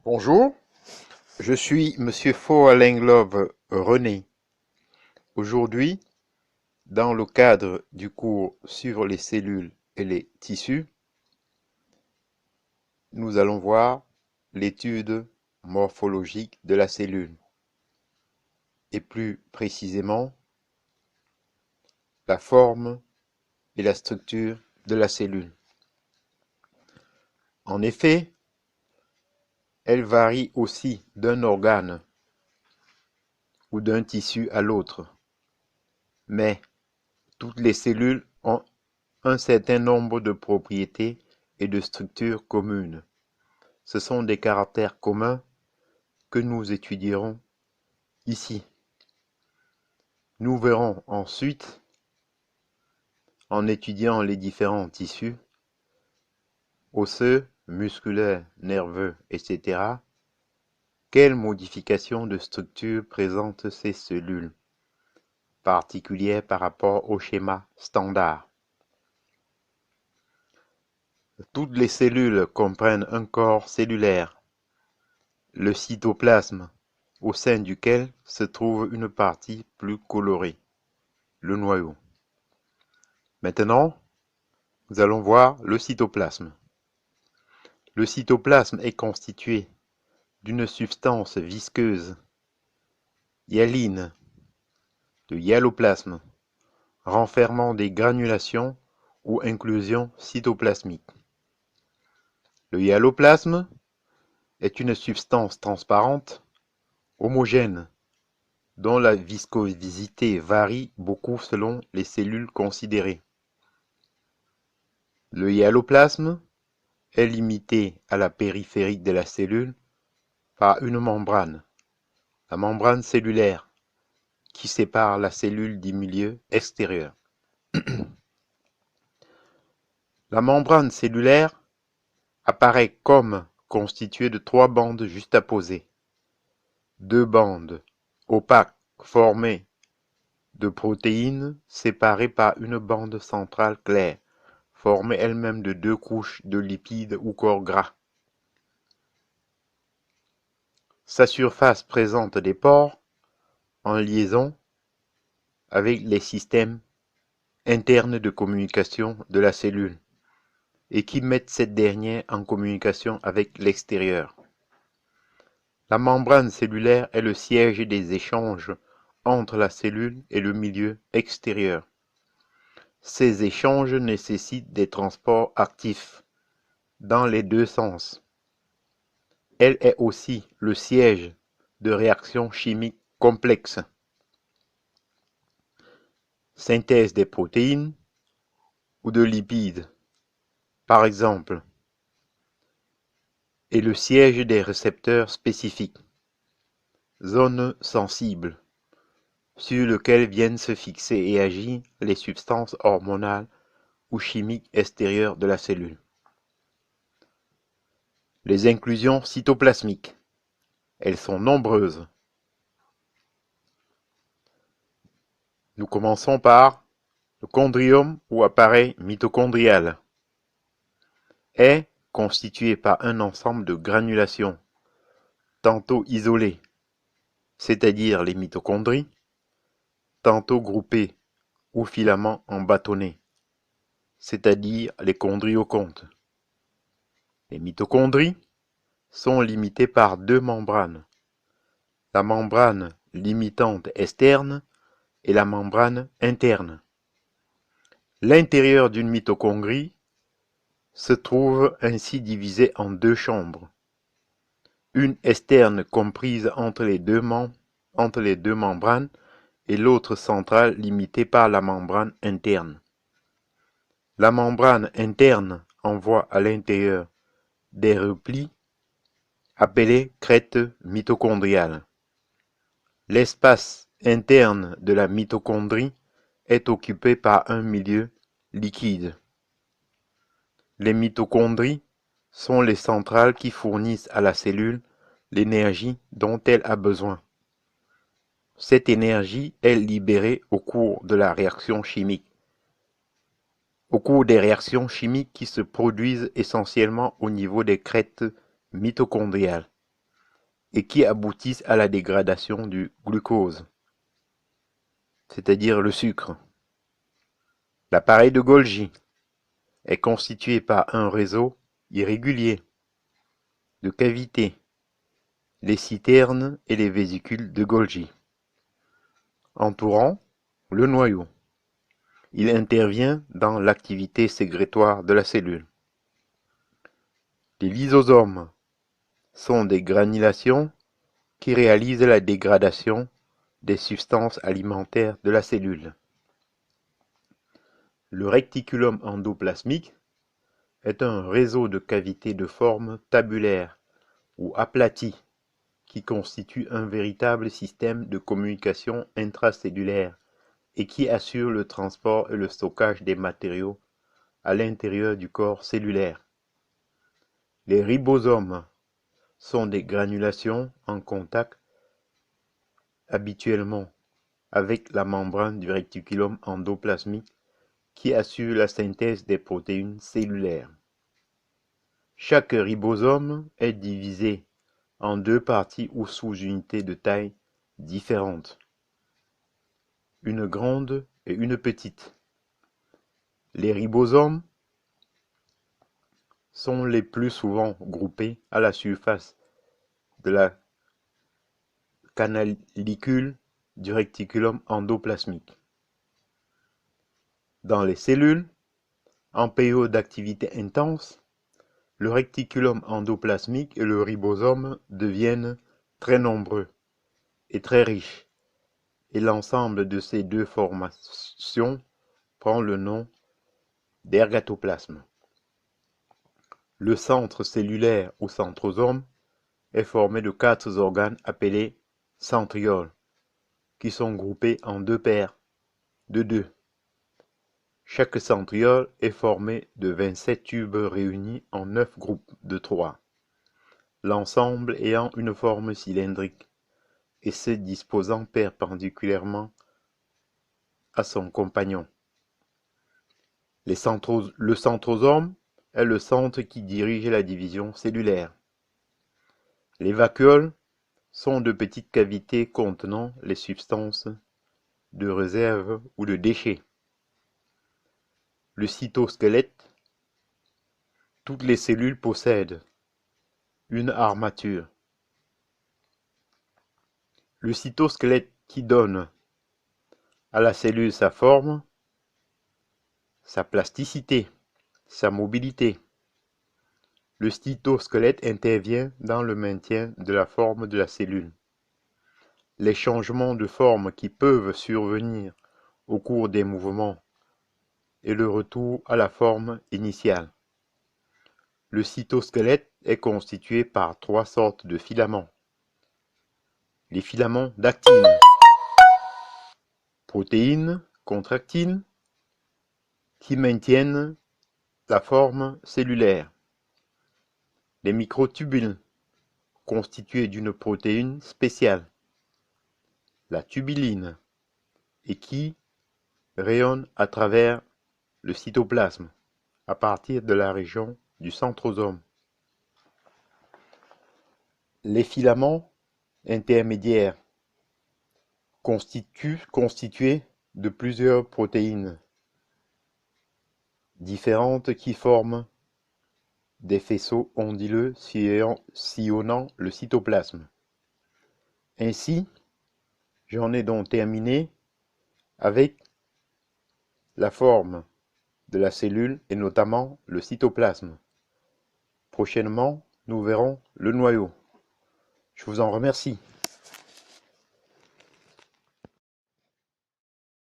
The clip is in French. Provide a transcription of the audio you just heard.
Bonjour, je suis Monsieur Faux-Alain-Glove René. Aujourd'hui, dans le cadre du cours sur les cellules et les tissus, nous allons voir l'étude morphologique de la cellule et plus précisément la forme et la structure de la cellule. En effet, elle varie aussi d'un organe ou d'un tissu à l'autre, mais toutes les cellules ont un certain nombre de propriétés et de structures communes. Ce sont des caractères communs que nous étudierons ici. Nous verrons ensuite, en étudiant les différents tissus, osseux, musculaires, nerveux, etc., quelles modifications de structure présentent ces cellules, particulières par rapport au schéma standard. Toutes les cellules comprennent un corps cellulaire, le cytoplasme, au sein duquel se trouve une partie plus colorée, le noyau. Maintenant, nous allons voir le cytoplasme. Le cytoplasme est constitué d'une substance visqueuse, hyaline, de hyaloplasme, renfermant des granulations ou inclusions cytoplasmiques. Le hyaloplasme est une substance transparente, homogène, dont la viscosité varie beaucoup selon les cellules considérées. Le hyaloplasme est limité à la périphérie de la cellule par une membrane, la membrane cellulaire, qui sépare la cellule du milieu extérieur. La membrane cellulaire apparaît comme constituée de trois bandes juxtaposées. Deux bandes opaques formées de protéines séparées par une bande centrale claire, formée elle-même de deux couches de lipides ou corps gras. Sa surface présente des pores en liaison avec les systèmes internes de communication de la cellule et qui mettent cette dernière en communication avec l'extérieur. La membrane cellulaire est le siège des échanges entre la cellule et le milieu extérieur. Ces échanges nécessitent des transports actifs dans les deux sens. Elle est aussi le siège de réactions chimiques complexes. Synthèse des protéines ou de lipides, par exemple, et le siège des récepteurs spécifiques, zone sensible, sur lequel viennent se fixer et agir les substances hormonales ou chimiques extérieures de la cellule. Les inclusions cytoplasmiques, elles sont nombreuses. Nous commençons par le chondriome ou appareil mitochondrial. Est constitué par un ensemble de granulations, tantôt isolées, c'est-à-dire les mitochondries, tantôt groupées ou filaments en bâtonnets, c'est-à-dire les chondriocontes. Les mitochondries sont limitées par deux membranes, la membrane limitante externe et la membrane interne. L'intérieur d'une mitochondrie se trouve ainsi divisé en deux chambres, une externe comprise entre les deux membranes et l'autre centrale limitée par la membrane interne. La membrane interne envoie à l'intérieur des replis appelés crêtes mitochondriales. L'espace interne de la mitochondrie est occupé par un milieu liquide. Les mitochondries sont les centrales qui fournissent à la cellule l'énergie dont elle a besoin. Cette énergie est libérée au cours de la réaction chimique. Au cours des réactions chimiques qui se produisent essentiellement au niveau des crêtes mitochondriales. et qui aboutissent à la dégradation du glucose, c'est-à-dire le sucre. L'appareil de Golgi est constitué par un réseau irrégulier de cavités, les citernes et les vésicules de Golgi, entourant le noyau. Il intervient dans l'activité sécrétoire de la cellule. Les lysosomes sont des granulations qui réalisent la dégradation des substances alimentaires de la cellule. Le réticulum endoplasmique est un réseau de cavités de forme tabulaire ou aplatie qui constitue un véritable système de communication intracellulaire et qui assure le transport et le stockage des matériaux à l'intérieur du corps cellulaire. Les ribosomes sont des granulations en contact habituellement avec la membrane du réticulum endoplasmique qui assure la synthèse des protéines cellulaires. Chaque ribosome est divisé en deux parties ou sous-unités de taille différentes, une grande et une petite. Les ribosomes sont les plus souvent groupés à la surface de la canalicule du réticulum endoplasmique. Dans les cellules, en période d'activité intense, le réticulum endoplasmique et le ribosome deviennent très nombreux et très riches, et l'ensemble de ces deux formations prend le nom d'ergatoplasme. Le centre cellulaire ou centrosome est formé de 4 organes appelés centrioles, qui sont groupés en 2 paires de 2. Chaque centriole est formé de 27 tubes réunis en 9 groupes de 3, l'ensemble ayant une forme cylindrique et se disposant perpendiculairement à son compagnon. Le centrosome est le centre qui dirige la division cellulaire. Les vacuoles sont de petites cavités contenant les substances de réserve ou de déchets. Le cytosquelette. Toutes les cellules possèdent une armature. Le cytosquelette qui donne à la cellule sa forme, sa plasticité, sa mobilité. Le cytosquelette intervient dans le maintien de la forme de la cellule. Les changements de forme qui peuvent survenir au cours des mouvements et le retour à la forme initiale. Le cytosquelette est constitué par 3 sortes de filaments. Les filaments d'actine, protéines, contractines, qui maintiennent la forme cellulaire. Les microtubules, constitués d'une protéine spéciale, la tubuline, et qui rayonnent à travers le cytoplasme, à partir de la région du centrosome. Les filaments intermédiaires, constitués de plusieurs protéines différentes qui forment des faisceaux onduleux sillonnant le cytoplasme. Ainsi, j'en ai donc terminé avec la forme de la cellule et notamment le cytoplasme. Prochainement, nous verrons le noyau. Je vous en remercie.